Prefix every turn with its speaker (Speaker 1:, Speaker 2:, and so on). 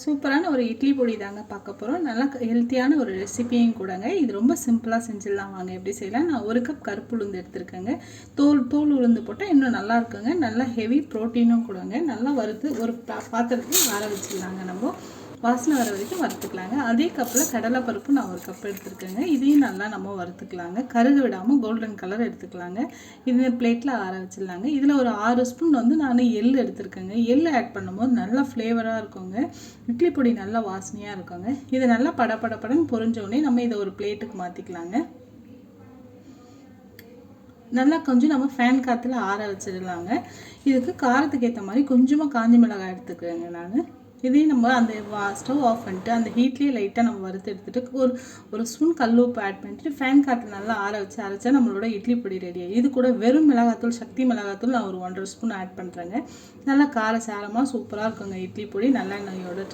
Speaker 1: சூப்பரான ஒரு இட்லி பொடி தாங்க பார்க்க போகிறோம். நல்லா ஹெல்த்தியான ஒரு ரெசிபியும் கூடங்க. இது ரொம்ப சிம்பிளாக செஞ்சிடலாம். வாங்க எப்படி செய்யலாம். நான் 1 கப் கருப்பு உளுந்து எடுத்துருக்கேங்க. தோல் உளுந்து போட்டால் இன்னும் நல்லா இருக்குங்க. நல்லா ஹெவி ப்ரோட்டீனும் கூடங்க. நல்லா வறுத்து ஒரு பாத்திரத்துக்கு ஆற வச்சிடலாங்க. நம்ம வாசனை வர வரைக்கும் வறுத்துக்கலாங்க. அதே கப்பில் கடலைப்பருப்பு நான் 1 கப் எடுத்துருக்கேங்க. இதையும் நல்லா நம்ம வறுத்துக்கலாங்க. கருக விடாமல் கோல்டன் கலர் எடுத்துக்கலாங்க. இந்த பிளேட்டில் ஆற வச்சிடலாங்க. இதில் ஒரு 6 ஸ்பூன் வந்து நான் எள்ளு எடுத்துருக்கேங்க. எள்ளு ஆட் பண்ணும்போது நல்லா ஃப்ளேவராக இருக்குங்க. இட்லி பொடி நல்லா வாசனையாக இருக்குங்க. இது நல்லா படன்னு பொரிஞ்சோடனே நம்ம இதை ஒரு பிளேட்டுக்கு மாற்றிக்கலாங்க. நல்லா கொஞ்சம் நம்ம ஃபேன் காற்றுல ஆற வச்சிடலாங்க. இதுக்கு காரத்துக்கு ஏற்ற மாதிரி கொஞ்சமாக காஞ்சி மிளகாய் எடுத்துக்கிறேங்க நான். இதையும் நம்ம அந்த ஸ்டவ் ஆஃப் பண்ணிட்டு அந்த ஹீட்லேயே லைட்டாக நம்ம வறுத்து எடுத்துகிட்டு ஒரு ஸ்பூன் கல் உப்பு ஆட் பண்ணிட்டு ஃபேன் காற்று நல்லா ஆற வச்சு அரைச்சா நம்மளோட இட்லி பொடி ரெடி ஆகும். இது கூட வெறும் மிளகாத்தூள், சக்தி மிளகாத்தூள் நான் ஒரு 1½ ஸ்பூன் ஆட் பண்ணுறேங்க. நல்லா கார சாரமாக சூப்பராக இருக்குங்க இட்லி பொடி நல்லெண்ணெயோட.